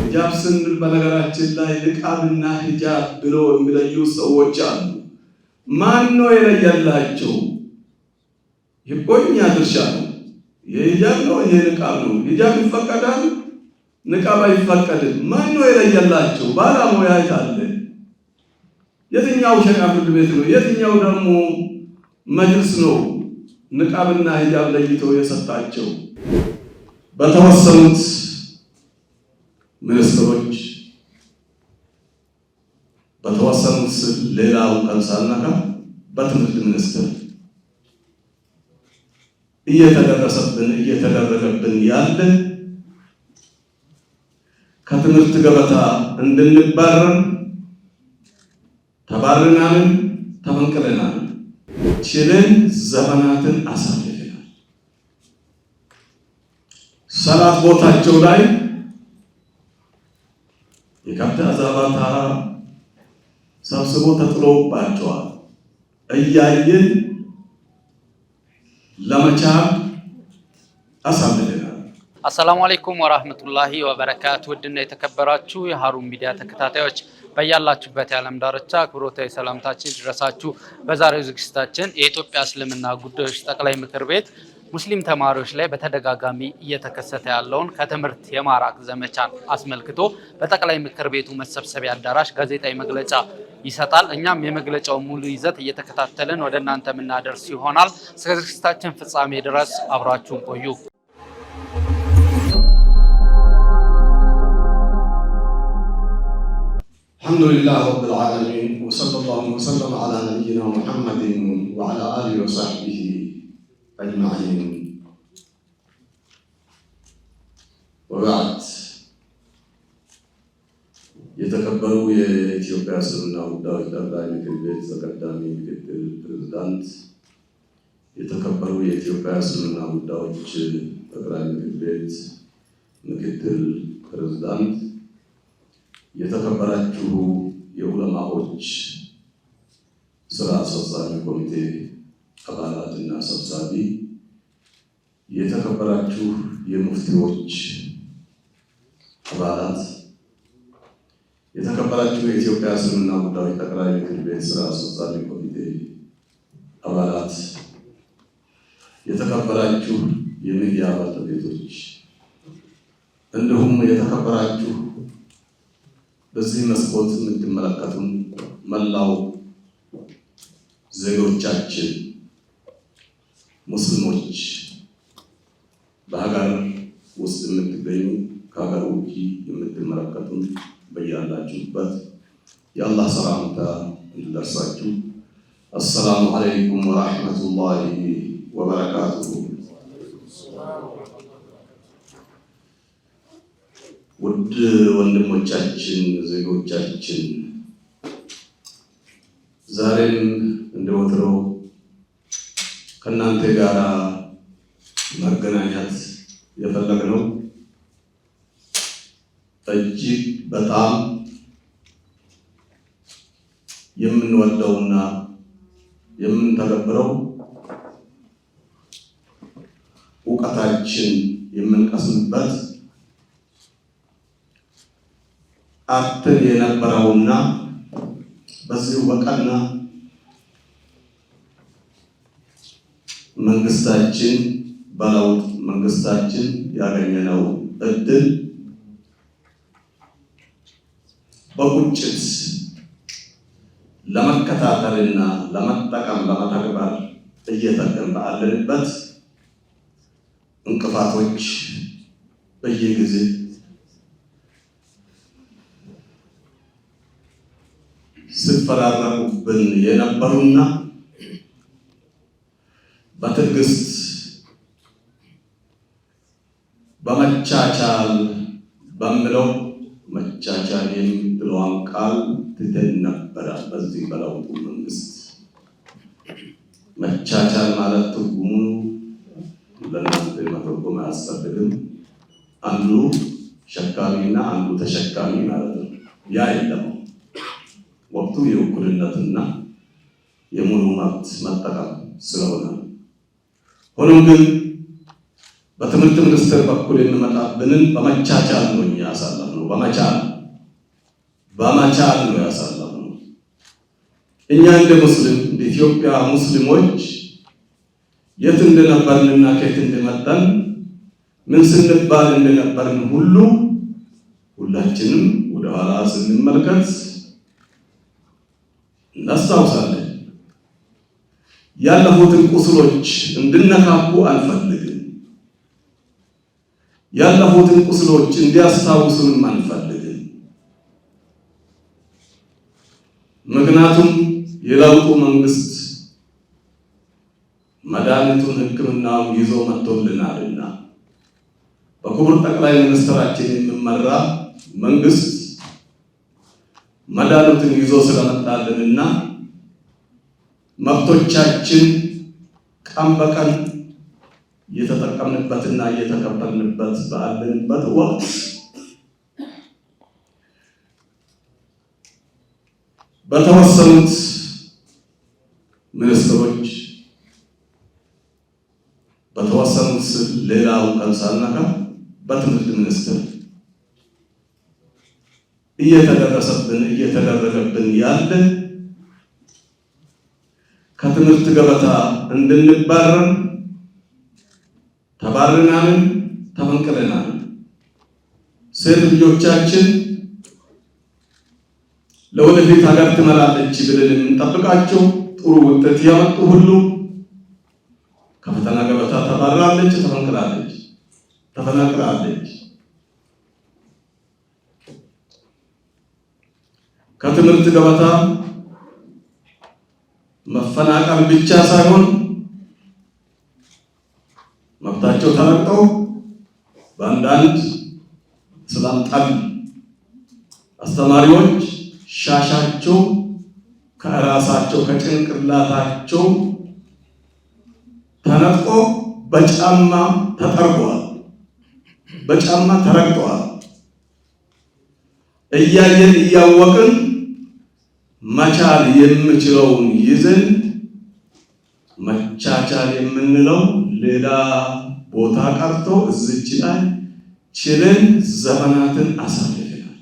ሂጃብ ስንል በነገራችን ላይ ንቃብና ሂጃብ ብሎ የሚለዩ ሰዎች አሉ። ማን ነው የለየላቸው? የቆኛ ድርሻ ነው። የሂጃብ ነው፣ ይሄ ንቃብ ነው። ሂጃብ ይፈቀዳል፣ ንቃብ አይፈቀድም። ማን ነው የለየላቸው? ባለሙያ አለ። የትኛው ሸሪዓ ፍርድ ቤት ነው? የትኛው ደግሞ መጅልስ ነው ንቃብና ሂጃብ ለይቶ የሰጣቸው? በተወሰኑት ሚኒስትሮች በተወሰኑት ሌላው ቀምሳልናካ በትምህርት ሚኒስትር እየተደረገብን ያለ ከትምህርት ገበታ እንድንባረር ተባረናል፣ ተፈንቅለናል፣ ችለን ዘመናትን አሳልፈናል። ሰላት ቦታቸው ላይ የከብት አዛባታ ሰብስቦ ተጥሎባቸዋል። እያየን ለመቻል አሳልፈናል። አሰላሙ አለይኩም ወራህመቱላሂ ወበረካቱ። ውድና የተከበራችሁ የሃሩን ሚዲያ ተከታታዮች በያላችሁበት የዓለም ዳርቻ አክብሮታዊ ሰላምታችን ይድረሳችሁ። በዛሬው ዝግጅታችን የኢትዮጵያ እስልምና ጉዳዮች ጠቅላይ ምክር ቤት ሙስሊም ተማሪዎች ላይ በተደጋጋሚ እየተከሰተ ያለውን ከትምህርት የማራቅ ዘመቻን አስመልክቶ በጠቅላይ ምክር ቤቱ መሰብሰቢያ አዳራሽ ጋዜጣዊ መግለጫ ይሰጣል። እኛም የመግለጫውን ሙሉ ይዘት እየተከታተልን ወደ እናንተ የምናደርስ ይሆናል። እስከ ዝግጅታችን ፍጻሜ ድረስ አብራችሁን ቆዩ። አልሐምዱሊላህ ረብል ዓለሚን ወሰለላሁ ወሰለም ዐላ ነቢይና ሙሐመድን ወዐላ አሊሂ ወሰሕቢሂ አጅማዒን ወበዕድ። የተከበሩ የኢትዮጵያ እስልምና ጉዳዮች ጠቅላይ ምክር ቤት ተቀዳሚ ምክትል ፕሬዝዳንት፣ የተከበሩ የኢትዮጵያ እስልምና ጉዳዮች ጠቅላይ ምክር ቤት ምክትል ፕሬዝዳንት፣ የተከበራችሁ የዑለማዎች ስራ አስፈጻሚ ኮሚቴ አባላትና ሰብሳቢ፣ የተከበራችሁ የሙፍቲዎች አባላት፣ የተከበራችሁ የኢትዮጵያ እስልምና ጉዳዮች ጠቅላይ ምክር ቤት ስራ አስፈጻሚ ኮሚቴ አባላት፣ የተከበራችሁ የሚዲያ ባለቤቶች፣ እንዲሁም የተከበራችሁ በዚህ መስኮት የምትመለከቱን መላው ዜጎቻችን ሙስሊሞች፣ በሀገር ውስጥ የምትገኙ ከሀገር ውጭ የምትመለከቱን በያላችሁበት የአላህ ሰላምታ እንዲደርሳችሁ አሰላሙ አለይኩም ወራህመቱላሂ ወበረካቱሁ። ውድ ወንድሞቻችን፣ ዜጎቻችን፣ ዛሬም እንደወትሮው ከእናንተ ጋር መገናኘት የፈለግነው እጅግ በጣም የምንወደውና የምንተገብረው እውቀታችን የምንቀስምበት አጥተን የነበረውና በዚሁ በቀና መንግስታችን በለውጥ መንግስታችን ያገኘነው እድል በቁጭት ለመከታተልና ለመጠቀም ለመተግበር እየተገን ባለንበት እንቅፋቶች በየጊዜ ሲፈራረቁብን የነበሩና በትዕግስት በመቻቻል በሚለው መቻቻል የሚለውን ቃል ትተን ነበረ። በዚህ በለውጡ መንግስት መቻቻል ማለት ትርጉሙ ለእናንተ መተርጎም አያስፈልግም። አንዱ ሸካሚና አንዱ ተሸካሚ ማለት ነው። ያ የለም። ወቅቱ የእኩልነትና የሙሉ መብት መጠቀም ስለሆነ ሆኖም ግን በትምህርት ሚኒስቴር በኩል የሚመጣብንን በመቻቻል ነው ያሳለፍነው። በመቻል ነው ያሳለፍነው። እኛ እንደ ሙስሊም እንደ ኢትዮጵያ ሙስሊሞች የት እንደነበርንና ከየት እንደመጣን ምን ስንባል እንደነበርን ሁሉ ሁላችንም ወደ ኋላ ስንመለከት እናስታውሳለን። ያለፉትን ቁስሎች እንድነካኩ አንፈልግም። ያለፉትን ቁስሎች እንዲያስታውሱንም አንፈልግም። ምክንያቱም የለውጡ መንግስት መድኃኒቱን ሕክምናውን ይዞ መጥቶልናልና በክቡር ጠቅላይ ሚኒስትራችን የሚመራ መንግስት መድኃኒቱን ይዞ ስለመጣልንና መብቶቻችን ቀን በቀን እየተጠቀምንበትና እየተከበርንበት ባለንበት ወቅት በተወሰኑት ሚኒስትሮች በተወሰኑት ሌላው ቀንሳልና በትምህርት ሚኒስትር እየተደረገብን ያለ ከትምህርት ገበታ እንድንባረር ተባረናልን፣ ተፈንቅለናል። ሴት ልጆቻችን ለወደፊት ሀገር ትመራለች ብለን የምንጠብቃቸው ጥሩ ውጤት ያመጡ ሁሉ ከፈተና ገበታ ተባራለች፣ ተፈንቅላለች፣ ተፈናቅላለች። ከትምህርት ገበታ መፈናቀል ብቻ ሳይሆን መብታቸው ተረግጠው በአንዳንድ እስላም ጠል አስተማሪዎች ሻሻቸው ከራሳቸው ከጭንቅላታቸው ተነጥቆ በጫማ ተጠርጓል፣ በጫማ ተረግጠዋል። እያየን እያወቅን መቻል የምችለውን ይዘን መቻቻል የምንለው ሌላ ቦታ ቀርቶ እዚች ላይ ችለን ዘመናትን አሳልፈናል።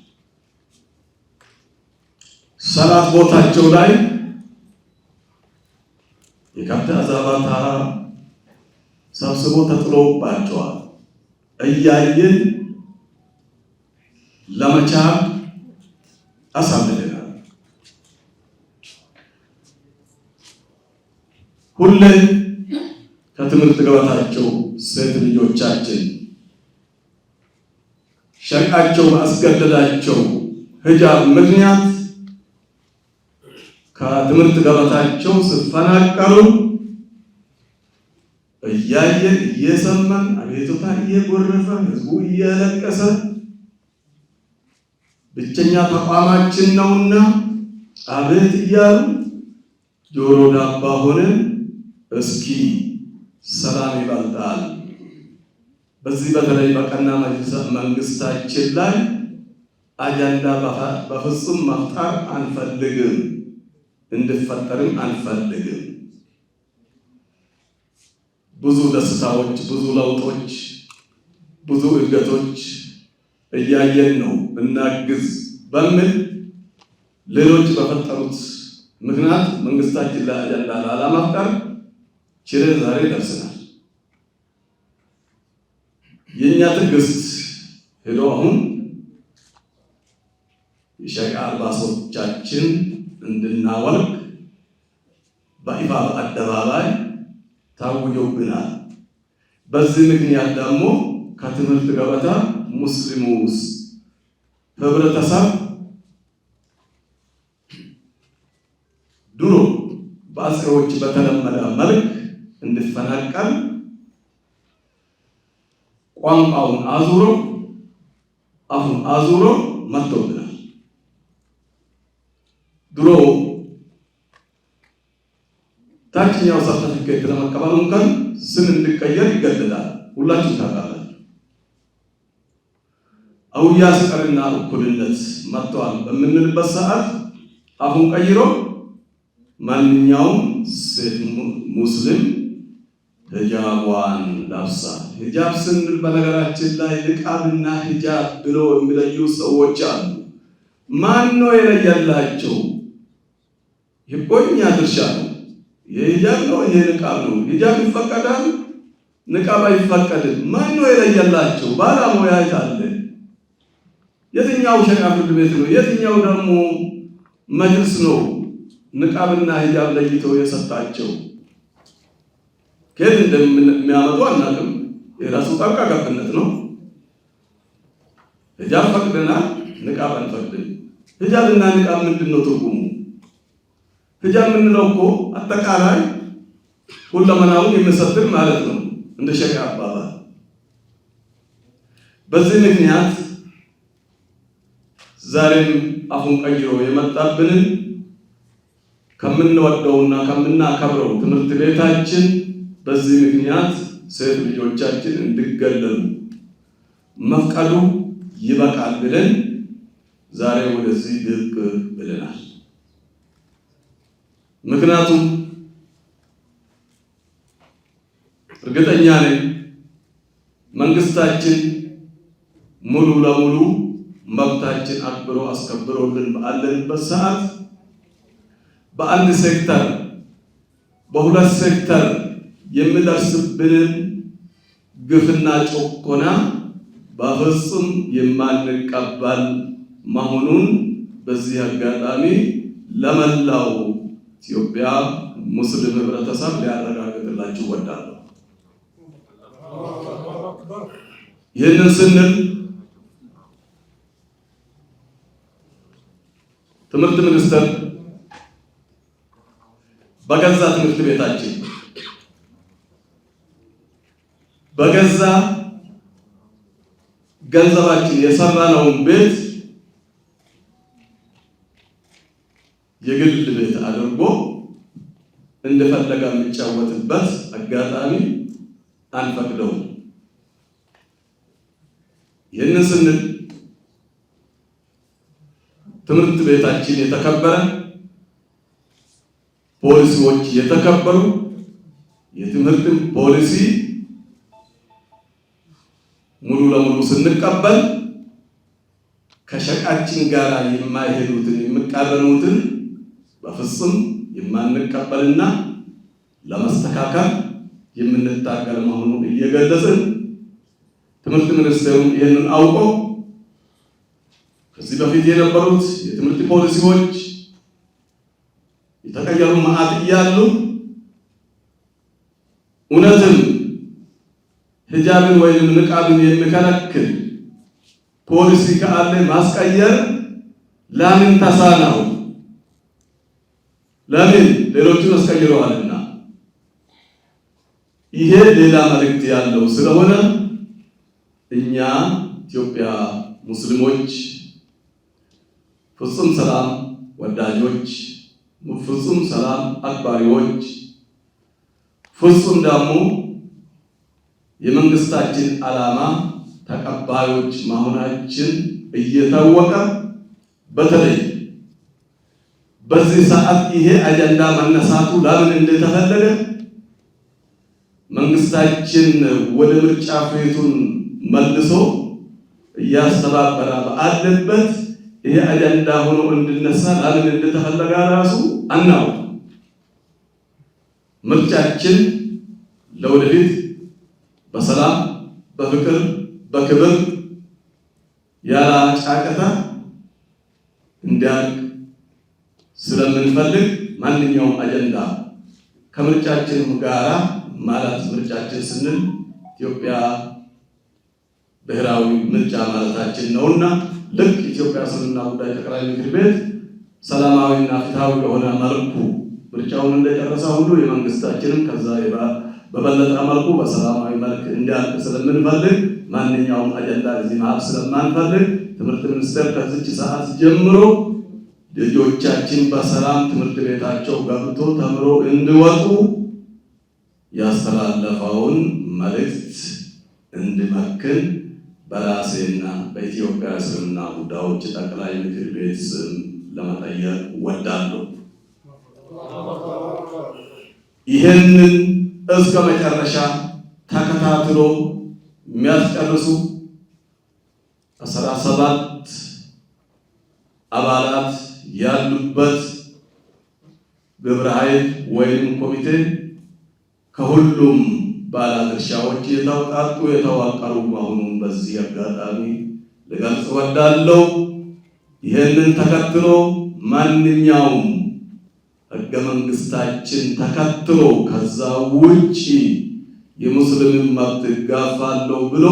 ሰላት ቦታቸው ላይ የከብት አዛባታ ሰብስቦ ተጥሎባቸዋል። እያየን ለመቻል አሳልፈናል። ሁሌ ከትምህርት ገበታቸው ሴት ልጆቻችን ሸቃቸው አስገደዳቸው ሂጃብ ምክንያት ከትምህርት ገበታቸው ሲፈናቀሉ እያየን እየሰማን አቤቱታ እየጎረፈ ህዝቡ እያለቀሰ ብቸኛ ተቋማችን ነውና አቤት እያሉ ጆሮ ዳባ ሆነን እስኪ ሰላም ይበልጣል፣ በዚህ በተለይ በቀና መንግስታችን ላይ አጀንዳ በፍጹም መፍጠር አንፈልግም፣ እንድፈጠርም አንፈልግም። ብዙ ደስታዎች፣ ብዙ ለውጦች፣ ብዙ እድገቶች እያየን ነው። እናግዝ በሚል ሌሎች በፈጠሩት ምክንያት መንግስታችን ላይ አጀንዳ ላለመፍጠር ችለን ዛሬ ደርሰናል። የኛ ትዕግስት ሄዶ አሁን የሸሪዓ አልባሶቻችን እንድናወልቅ በይፋ በአደባባይ ታውጆብናል። በዚህ ምክንያት ደግሞ ከትምህርት ገበታ ሙስሊሙ ህብረተሰብ ድሮ በአጼዎች በተለመደ መልክ እንድፈናቀል ቋንቋውን አዙሮ አሁን አዙሮ መጥቶብናል። ድሮ ታችኛው ሰርተፊኬት ለመቀበል እንኳን ስም እንዲቀየር ይገደዳል። ሁላችሁም ታውቃላችሁ። አውያ ስቀርና እኩልነት መጥቷል በምንልበት ሰዓት አሁን ቀይሮ ማንኛውም ሴት ሙስሊም ሂጃቧን ለብሳ ሂጃብ ስንል በነገራችን ላይ ንቃብና ሂጃብ ብሎ የሚለዩ ሰዎች አሉ። ማን ነው የለየላቸው? የቆኛ ድርሻ ነው። የሂጃብ ነው ይሄ ንቃብ ነው። ሂጃብ ይፈቀዳል፣ ንቃብ አይፈቀድም። ማን ነው የለየላቸው? ባለሙያ አለ። የትኛው ሸሪዓ ፍርድ ቤት ነው? የትኛው ደግሞ መጅልስ ነው ንቃብና ሂጃብ ለይተው የሰጣቸው? ከየት እንደሚያመጡ አናውቅም። የራሱ ጣልቃ ገብነት ነው። ሂጃብ ፈቅደናል፣ ንቃብ አንፈቅድም። ሂጃብና ንቃብ ምንድን ነው ትርጉሙ? ሂጃብ የምንለው እኮ አጠቃላይ ሁለመናውን የሚሰትር ማለት ነው እንደ ሸሪዓ አባባል። በዚህ ምክንያት ዛሬም አሁን ቀይሮ የመጣብንን ከምንወደውና ከምናከብረው ትምህርት ቤታችን በዚህ ምክንያት ሴት ልጆቻችን እንዲገለሉ መፍቀዱ ይበቃል ብለን ዛሬ ወደዚህ ብቅ ብለናል። ምክንያቱም እርግጠኛ ነኝ መንግስታችን ሙሉ ለሙሉ መብታችን አክብሮ አስከብሮልን ባለንበት ሰዓት በአንድ ሴክተር በሁለት ሴክተር የሚደርስብንን ግፍና ጭቆና በፍጹም የማንቀበል መሆኑን በዚህ አጋጣሚ ለመላው ኢትዮጵያ ሙስሊም ህብረተሰብ ሊያረጋግጥላችሁ እወዳለሁ። ይህንን ስንል ትምህርት ሚኒስቴር በገዛ ትምህርት ቤታችን በገዛ ገንዘባችን የሰራነውን ቤት የግል ቤት አድርጎ እንደፈለገ የሚጫወትበት አጋጣሚ አንፈቅደውም። ይህንን ስንል ትምህርት ቤታችን የተከበረ፣ ፖሊሲዎች የተከበሩ፣ የትምህርት ፖሊሲ ሙሉ ለሙሉ ስንቀበል ከሸቃችን ጋር የማይሄዱትን የሚቃረኑትን በፍጹም የማንቀበልና ለማስተካከል የምንታገል መሆኑን እየገለጽን ትምህርት ሚኒስቴሩ ይህንን አውቆ ከዚህ በፊት የነበሩት የትምህርት ፖሊሲዎች የተቀየሩ መዓት እያሉ እውነትም ሂጃብን ወይም ንቃብን የሚከለክል ፖሊሲ ካለ ማስቀየር ለምን ተሳነው? ለምን ሌሎቹን አስቀይረዋልና። ይሄ ሌላ መልእክት ያለው ስለሆነ እኛ ኢትዮጵያ ሙስሊሞች ፍጹም ሰላም ወዳጆች፣ ፍጹም ሰላም አክባሪዎች፣ ፍጹም ደግሞ የመንግስታችን ዓላማ ተቀባዮች መሆናችን እየታወቀ በተለይ በዚህ ሰዓት ይሄ አጀንዳ መነሳቱ ለምን እንደተፈለገ መንግስታችን ወደ ምርጫ ፊቱን መልሶ እያስተባበረ ባለበት ይሄ አጀንዳ ሆኖ እንድነሳ ለምን እንደተፈለገ ራሱ አናውቅም። ምርጫችን ለወደፊት በሰላም በፍቅር በክብር ያለ ጫቀታ እንዲያልቅ ስለምንፈልግ ማንኛውም አጀንዳ ከምርጫችን ጋራ ማለት ምርጫችን ስንል ኢትዮጵያ ብሔራዊ ምርጫ ማለታችን ነውና ልክ ኢትዮጵያ እስልምና ጉዳይ ጠቅላይ ምክር ቤት ሰላማዊና ፍትሃዊ የሆነ መልኩ ምርጫውን እንደጨረሰ ሁሉ የመንግስታችንም ከዛ በበለጠ መልኩ በሰላማዊ መልክ እንዲያልቅ ስለምንፈልግ ማንኛውም አጀንዳ እዚህ መሀል ስለማንፈልግ ትምህርት ሚኒስቴር ከዚች ሰዓት ጀምሮ ልጆቻችን በሰላም ትምህርት ቤታቸው ገብቶ ተምሮ እንዲወጡ ያስተላለፈውን መልእክት እንዲመክን በራሴና በኢትዮጵያ እስልምና ጉዳዮች ጠቅላይ ምክር ቤት ስም ለመጠየቅ ወዳለሁ። ይህንን እስከ መጨረሻ ተከታትሎ የሚያስጨርሱ 17 አባላት ያሉበት ግብረ ኃይል ወይም ኮሚቴ ከሁሉም ባለድርሻዎች የተዋቀሩ መሆኑን በዚህ አጋጣሚ ልገልጽ እወዳለሁ። ይህንን ተከትሎ ማንኛውም ሕገ መንግስታችን ተከትሎ ከዛ ውጪ የሙስሊምን መብት እጋፋለሁ ብሎ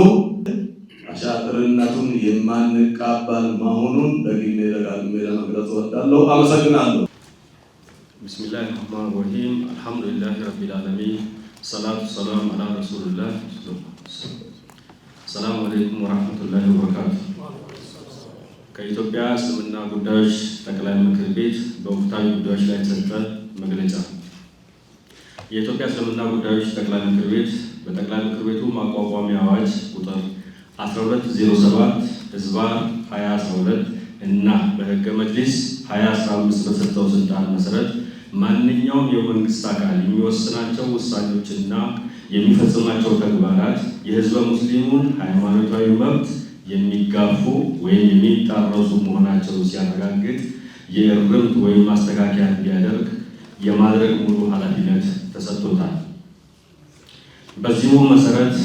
አሻጥርነቱን የማንቀበል መሆኑን ደግሜ ደጋግሜ ለመግለጽ እወዳለሁ። አመሰግናለሁ። ቢስሚላሂ ረህማኒ ረሂም አልሐምዱሊላሂ ረቢል ዓለሚን ሰላቱ ሰላም አላ ረሱሊላህ። ሰላም አለይኩም ወራህመቱላሂ ወበረካቱ። ከኢትዮጵያ እስልምና ጉዳዮች ጠቅላይ ምክር ቤት በወቅታዊ ጉዳዮች ላይ የተሰጠ መግለጫ። የኢትዮጵያ እስልምና ጉዳዮች ጠቅላይ ምክር ቤት በጠቅላይ ምክር ቤቱ ማቋቋሚያ አዋጅ ቁጥር 1207/2012 እና በሕገ መጅሊስ 2015 በሰጠው ስልጣን መሰረት ማንኛውም የመንግስት አካል የሚወስናቸው ውሳኔዎችና የሚፈጽማቸው ተግባራት የህዝበ ሙስሊሙን ሃይማኖታዊ መብት የሚጋፉ ወይም የሚጣረሱ መሆናቸውን ሲያረጋግጥ የእርምት ወይም ማስተካከያ እንዲያደርግ የማድረግ ሙሉ ኃላፊነት ተሰጥቶታል። በዚሁ መሰረት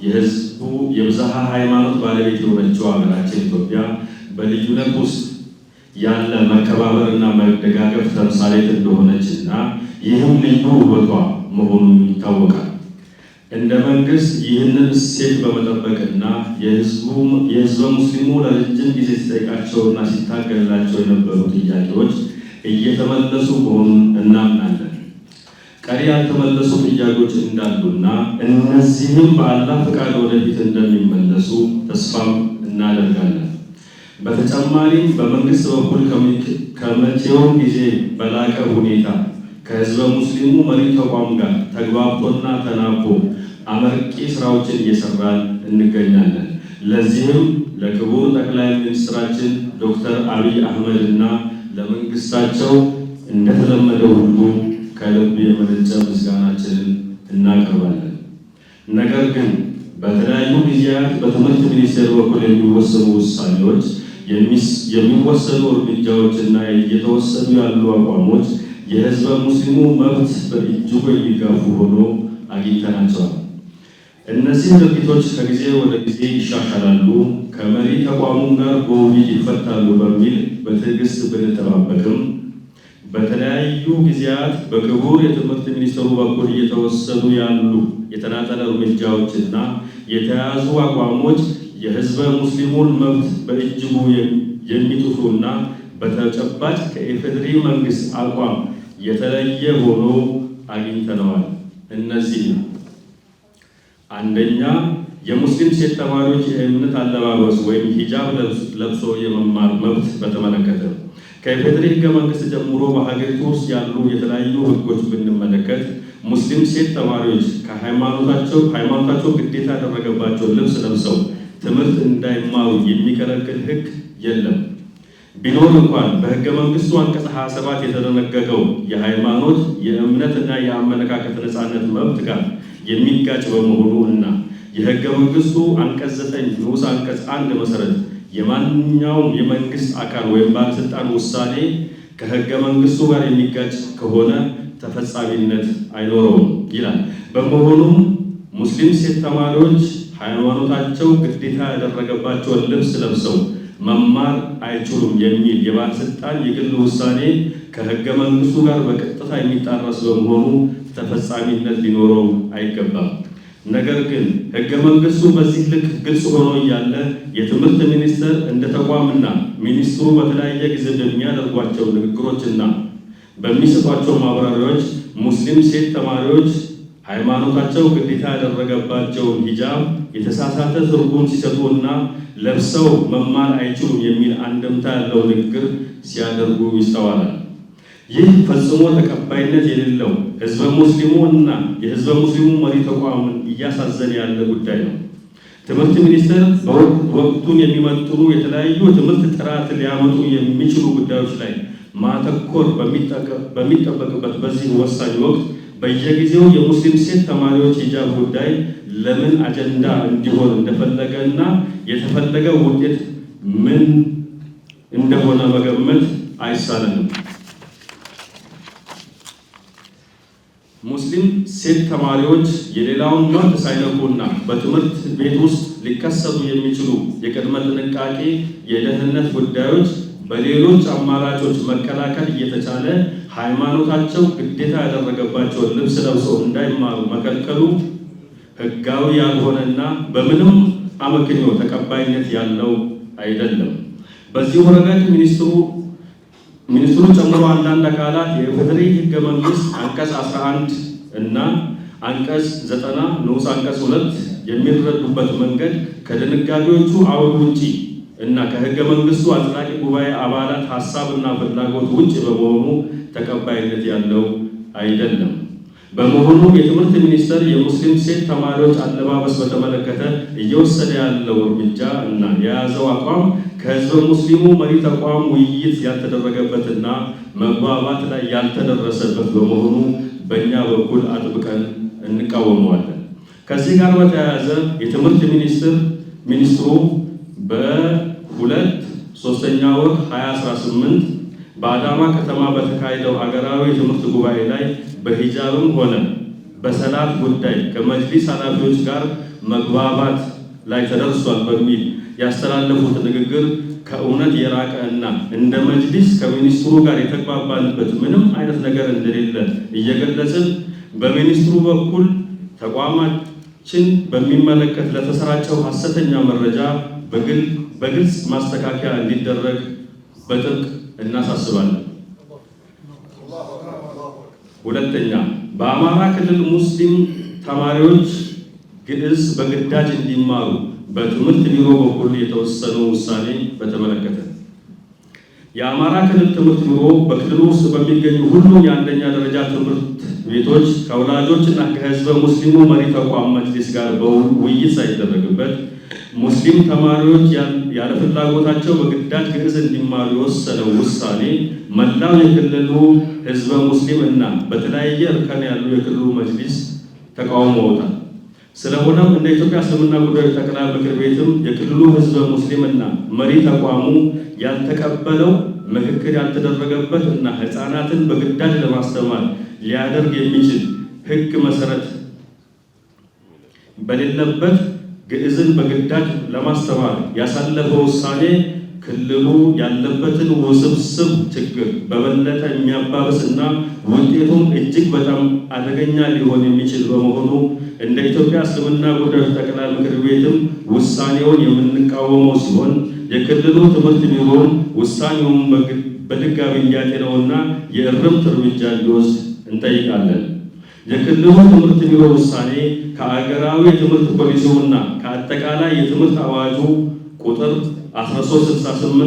የህዝቡ የብዝሃ ሃይማኖት ባለቤት የሆነችው ሀገራችን ኢትዮጵያ በልዩነት ውስጥ ያለ መከባበርና መደጋገፍ ተምሳሌት እንደሆነችና ይህም ልዩ ውበቷ መሆኑን ይታወቃል። እንደ መንግስት ይህንን እሴት በመጠበቅና የህዝበ ሙስሊሙ ለረጅም ጊዜ ሲጠይቃቸውና ሲታገላቸው የነበሩ ጥያቄዎች እየተመለሱ መሆኑን እናምናለን። ቀሪ ያልተመለሱ ጥያቄዎች እንዳሉና እነዚህም በአላህ ፈቃድ ወደፊት እንደሚመለሱ ተስፋም እናደርጋለን። በተጨማሪም በመንግስት በኩል ከመቼውም ጊዜ በላቀ ሁኔታ ከህዝበ ሙስሊሙ መሪ ተቋም ጋር ተግባብቶና ተናቦ አመርቂ ስራዎችን እየሰራን እንገኛለን። ለዚህም ለክቡር ጠቅላይ ሚኒስትራችን ዶክተር አብይ አህመድ እና ለመንግስታቸው እንደተለመደው ሁሉ ከልብ የመነጨ ምስጋናችንን እናቀርባለን። ነገር ግን በተለያዩ ጊዜያት በትምህርት ሚኒስቴር በኩል የሚወሰኑ ውሳኔዎች፣ የሚወሰኑ እርምጃዎችና እየተወሰዱ ያሉ አቋሞች የህዝበ ሙስሊሙ መብት በእጅጉ የሚጋፉ ሆኖ አግኝተናቸዋል። እነዚህ ድርጊቶች ከጊዜ ወደ ጊዜ ይሻሻላሉ፣ ከመሪ ተቋሙ ጋር በውይይት ይፈታሉ በሚል በትዕግስት ብንጠባበቅም በተለያዩ ጊዜያት በክቡር የትምህርት ሚኒስትሩ በኩል እየተወሰዱ ያሉ የተናጠለ እርምጃዎችና የተያዙ አቋሞች የህዝበ ሙስሊሙን መብት በእጅጉ የሚጥሱና በተጨባጭ ከኢፌዴሪ መንግስት አቋም የተለየ ሆኖ አግኝተነዋል። እነዚህ አንደኛ፣ የሙስሊም ሴት ተማሪዎች የእምነት አለባበስ ወይም ሂጃብ ለብሶ የመማር መብት በተመለከተ ከኢፌዴሪ ህገ መንግስት ጀምሮ በሀገሪቱ ውስጥ ያሉ የተለያዩ ህጎች ብንመለከት ሙስሊም ሴት ተማሪዎች ሃይማኖታቸው ግዴታ ያደረገባቸው ልብስ ለብሰው ትምህርት እንዳይማሩ የሚከለክል ህግ የለም። ቢኖር እንኳን በህገ መንግስቱ አንቀጽ 27 የተደነገገው የሃይማኖት የእምነትና የአመለካከት ነፃነት መብት ጋር የሚጋጭ በመሆኑ እና የህገ መንግስቱ አንቀጽ 9 ንዑስ አንቀጽ 1 መሰረት የማንኛውም የመንግስት አካል ወይም ባለስልጣን ውሳኔ ከህገ መንግስቱ ጋር የሚጋጭ ከሆነ ተፈጻሚነት አይኖረውም ይላል። በመሆኑም ሙስሊም ሴት ተማሪዎች ሃይማኖታቸው ግዴታ ያደረገባቸውን ልብስ ለብሰው መማር አይችሉም የሚል የባለስልጣን የግል ውሳኔ ከህገ መንግስቱ ጋር በቀጥታ የሚጣረስ በመሆኑ ተፈጻሚነት ሊኖረው አይገባም። ነገር ግን ህገ መንግስቱ በዚህ ልክ ግልጽ ሆኖ እያለ የትምህርት ሚኒስቴር እንደ ተቋምና ሚኒስትሩ በተለያየ ጊዜ በሚያደርጓቸው ንግግሮችና በሚሰጧቸው ማብራሪያዎች ሙስሊም ሴት ተማሪዎች ሃይማኖታቸው ግዴታ ያደረገባቸውን ሂጃብ የተሳሳተ ትርጉም ሲሰጡና ለብሰው መማር አይችሉም የሚል አንድምታ ያለው ንግግር ሲያደርጉ ይስተዋላል። ይህ ፈጽሞ ተቀባይነት የሌለው ህዝበ ሙስሊሙ እና የህዝበ ሙስሊሙ መሪ ተቋምን እያሳዘነ ያለ ጉዳይ ነው። ትምህርት ሚኒስቴር ወቅቱን የሚመጥኑ የተለያዩ ትምህርት ጥራት ሊያመጡ የሚችሉ ጉዳዮች ላይ ማተኮር በሚጠበቅበት በዚህ ወሳኝ ወቅት በየጊዜው የሙስሊም ሴት ተማሪዎች ሂጃብ ጉዳይ ለምን አጀንዳ እንዲሆን እንደፈለገና የተፈለገው ውጤት ምን እንደሆነ መገመት አይሳነንም። ሙስሊም ሴት ተማሪዎች የሌላውን መብት ሳይነኩና በትምህርት ቤት ውስጥ ሊከሰቱ የሚችሉ የቅድመ ጥንቃቄ የደህንነት ጉዳዮች በሌሎች አማራጮች መከላከል እየተቻለ ሃይማኖታቸው ግዴታ ያደረገባቸውን ልብስ ለብሰው እንዳይማሩ መከልከሉ ሕጋዊ ያልሆነና በምንም አመክንዮ ተቀባይነት ያለው አይደለም። በዚህ ረገድ ሚኒስትሩ ጨምሮ አንዳንድ አካላት የኢፌዴሪ ሕገ መንግስት አንቀጽ 11 እና አንቀጽ 90 ንዑስ አንቀጽ 2 የሚረዱበት መንገድ ከድንጋጌዎቹ አውድ ውጪ እና ከሕገ መንግስቱ አጽዳቂ ጉባኤ አባላት ሐሳብና ፍላጎት ውጭ በመሆኑ ተቀባይነት ያለው አይደለም። በመሆኑ የትምህርት ሚኒስቴር የሙስሊም ሴት ተማሪዎች አለባበስ በተመለከተ እየወሰደ ያለው እርምጃ እና የያዘው አቋም ከህዝበ ሙስሊሙ መሪ ተቋም ውይይት ያልተደረገበትና መግባባት ላይ ያልተደረሰበት በመሆኑ በእኛ በኩል አጥብቀን እንቃወመዋለን። ከዚህ ጋር በተያያዘ የትምህርት ሚኒስትሩ በ2/3 ወር 2018 በአዳማ ከተማ በተካሄደው ሀገራዊ የትምህርት ጉባኤ ላይ በሂጃብም ሆነ በሰላት ጉዳይ ከመጅሊስ ኃላፊዎች ጋር መግባባት ላይ ተደርሷል በሚል ያስተላለፉት ንግግር ከእውነት የራቀ እና እንደ መጅሊስ ከሚኒስትሩ ጋር የተግባባንበት ምንም አይነት ነገር እንደሌለ እየገለጽን በሚኒስትሩ በኩል ተቋማችን በሚመለከት ለተሰራጨው ሐሰተኛ መረጃ በግልጽ ማስተካከያ እንዲደረግ በጥብቅ እናሳስባለን። ሁለተኛ፣ በአማራ ክልል ሙስሊም ተማሪዎች ግዕዝ በግዳጅ እንዲማሩ በትምህርት ቢሮ በኩል የተወሰነው ውሳኔ በተመለከተ የአማራ ክልል ትምህርት ቢሮ በክልሉ ውስጥ በሚገኙ ሁሉም የአንደኛ ደረጃ ትምህርት ቤቶች ከወላጆችና ከህዝበ ሙስሊሙ መሪ ተቋም መጅሊስ ጋር ውይይት ሳይደረግበት ሙስሊም ተማሪዎች ያለ ፍላጎታቸው በግዳጅ ግዕዝ እንዲማሩ የወሰነው ውሳኔ መላው የክልሉ ህዝበ ሙስሊም እና በተለያየ እርከን ያሉ የክልሉ መጅሊስ ተቃውመውታል። ስለሆነም እንደ ኢትዮጵያ እስልምና ጉዳዮች ጠቅላይ ምክር ቤትም የክልሉ ህዝበ ሙስሊም እና መሪ ተቋሙ ያልተቀበለው ምክክር ያልተደረገበት እና ህፃናትን በግዳጅ ለማስተማር ሊያደርግ የሚችል ህግ መሰረት በሌለበት ግዕዝን በግዳጅ ለማስተማር ያሳለፈው ውሳኔ ክልሉ ያለበትን ውስብስብ ችግር በበለጠ የሚያባብስና ውጤቱም እጅግ በጣም አደገኛ ሊሆን የሚችል በመሆኑ እንደ ኢትዮጵያ እስልምና ጉዳዮች ጠቅላይ ምክር ቤትም ውሳኔውን የምንቃወመው ሲሆን የክልሉ ትምህርት ቢሮም ውሳኔውን በድጋሚ እንዲያጤነውና የእርምት እርምጃ እንዲወስድ እንጠይቃለን። የክልሉ ትምህርት ቢሮ ውሳኔ ከአገራዊ የትምህርት ፖሊሲውና ከአጠቃላይ የትምህርት አዋጁ ቁጥር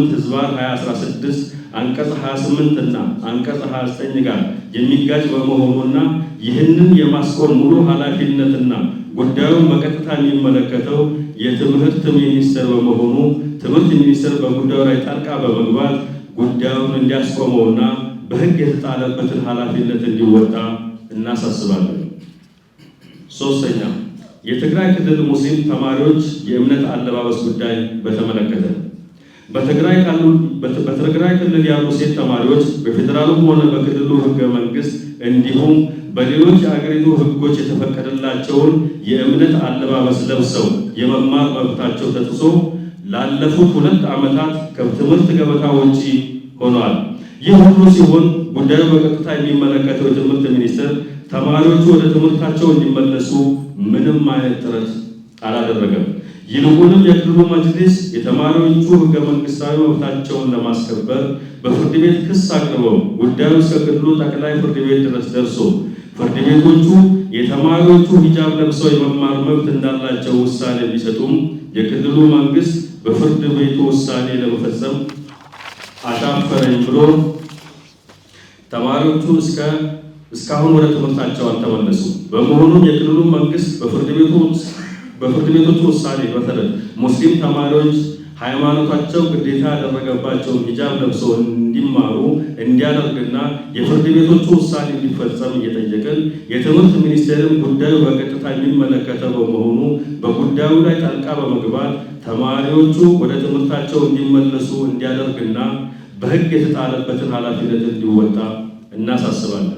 1368/2016 አንቀጽ 28 እና አንቀጽ 29 ጋር የሚጋጭ በመሆኑና ይህንን የማስቆም ሙሉ ኃላፊነትና ጉዳዩን በቀጥታ የሚመለከተው የትምህርት ሚኒስቴር በመሆኑ ትምህርት ሚኒስቴር በጉዳዩ ላይ ጣልቃ በመግባት ጉዳዩን እንዲያስቆመውና በሕግ የተጣለበትን ኃላፊነት እንዲወጣ እናሳስባለን። ሶስተኛ፣ የትግራይ ክልል ሙስሊም ተማሪዎች የእምነት አለባበስ ጉዳይ በተመለከተ በትግራይ ክልል ያሉ ሴት ተማሪዎች በፌዴራሉም ሆነ በክልሉ ሕገ መንግስት እንዲሁም በሌሎች የአገሪቱ ሕጎች የተፈቀደላቸውን የእምነት አለባበስ ለብሰው የመማር መብታቸው ተጥሶ ላለፉት 2 ዓመታት ከትምህርት ገበታ ውጪ ሆነዋል። ይህ ሁሉ ሲሆን ጉዳዩ በቀጥታ የሚመለከተው የትምህርት ሚኒስቴር ተማሪዎቹ ወደ ትምህርታቸው እንዲመለሱ ምንም አይነት ጥረት አላደረገም። ይልቁንም የክልሉ መጅሊስ የተማሪዎቹ ሕገ መንግስታዊ መብታቸውን ለማስከበር በፍርድ ቤት ክስ አቅርበው ጉዳዩ እስከ ክልሉ ጠቅላይ ፍርድ ቤት ድረስ ደርሶ ፍርድ ቤቶቹ የተማሪዎቹ ሂጃብ ለብሰው የመማር መብት እንዳላቸው ውሳኔ ቢሰጡም የክልሉ መንግስት በፍርድ ቤቱ ውሳኔ ለመፈጸም አሻፈረኝ ብሎ ተማሪዎቹ እስካሁን ወደ ትምህርታቸው አልተመለሱም። በመሆኑም የክልሉ መንግስት በፍርድ ቤቶቹ ውሳኔ መሰረት ሙስሊም ተማሪዎች ሃይማኖታቸው ግዴታ ያደረገባቸውን ሂጃብ ለብሰው እንዲማሩ እንዲያደርግና የፍርድ ቤቶቹ ውሳኔ እንዲፈጸም እየጠየቅን የትምህርት ሚኒስቴርም ጉዳዩ በቀጥታ የሚመለከተው በመሆኑ በጉዳዩ ላይ ጣልቃ በመግባት ተማሪዎቹ ወደ ትምህርታቸው እንዲመለሱ እንዲያደርግና በሕግ የተጣለበትን ኃላፊነት እንዲወጣ እናሳስባለን።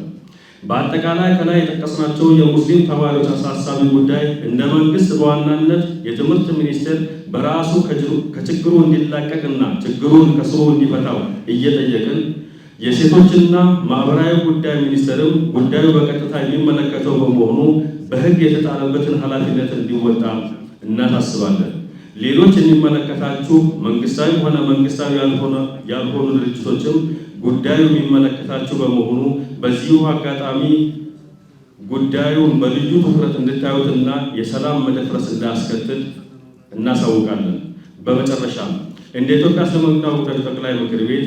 በአጠቃላይ ከላይ የጠቀስናቸው የሙስሊም ተማሪዎች አሳሳቢ ጉዳይ እንደ መንግስት በዋናነት የትምህርት ሚኒስቴር በራሱ ከችግሩ እንዲላቀቅና ችግሩን ከስሩ እንዲፈታው እየጠየቅን የሴቶችና ማህበራዊ ጉዳይ ሚኒስቴርም ጉዳዩ በቀጥታ የሚመለከተው በመሆኑ በሕግ የተጣለበትን ኃላፊነት እንዲወጣ እናሳስባለን። ሌሎች የሚመለከታችሁ መንግስታዊ ሆነ መንግስታዊ ያልሆኑ ድርጅቶችም ጉዳዩ የሚመለከታችሁ በመሆኑ በዚሁ አጋጣሚ ጉዳዩን በልዩ ትኩረት እንድታዩትና የሰላም መደፍረስ እንዳያስከትል እናሳውቃለን። በመጨረሻም እንደ ኢትዮጵያ እስልምና ጉዳዮች ጠቅላይ ምክር ቤት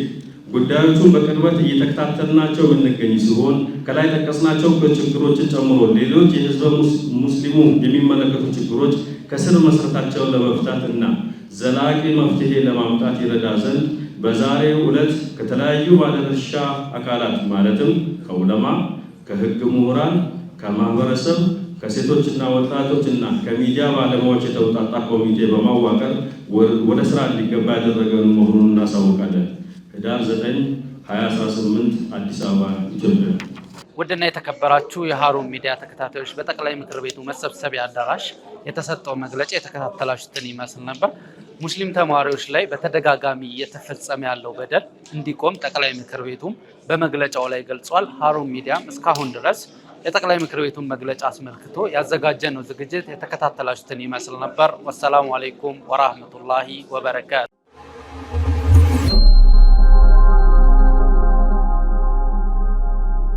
ጉዳዮቹን በቅርበት እየተከታተልናቸው የምንገኝ ሲሆን ከላይ ጠቀስናቸው ችግሮችን ጨምሮ ሌሎች የህዝበ ሙስሊሙ የሚመለከቱ ችግሮች ከስር መሰረታቸውን ለመፍታት እና ዘላቂ መፍትሄ ለማምጣት ይረዳ ዘንድ በዛሬው ዕለት ከተለያዩ ባለድርሻ አካላት ማለትም ከዑለማ፣ ከህግ ምሁራን፣ ከማህበረሰብ፣ ከሴቶችና ወጣቶችና ከሚዲያ ባለሙያዎች የተውጣጣ ኮሚቴ በማዋቀር ወደ ስራ እንዲገባ ያደረገን መሆኑን እናሳውቃለን። ህዳር 9 2018 አዲስ አበባ ኢትዮጵያ። ውድና የተከበራችሁ የሃሩን ሚዲያ ተከታታዮች በጠቅላይ ምክር ቤቱ መሰብሰቢያ አዳራሽ የተሰጠው መግለጫ የተከታተላችሁትን ይመስል ነበር። ሙስሊም ተማሪዎች ላይ በተደጋጋሚ እየተፈጸመ ያለው በደል እንዲቆም ጠቅላይ ምክር ቤቱም በመግለጫው ላይ ገልጿል። ሃሩን ሚዲያም እስካሁን ድረስ የጠቅላይ ምክር ቤቱን መግለጫ አስመልክቶ ያዘጋጀነው ዝግጅት የተከታተላችሁትን ይመስል ነበር። ወሰላሙ አለይኩም ወራህመቱላሂ ወበረካቱ።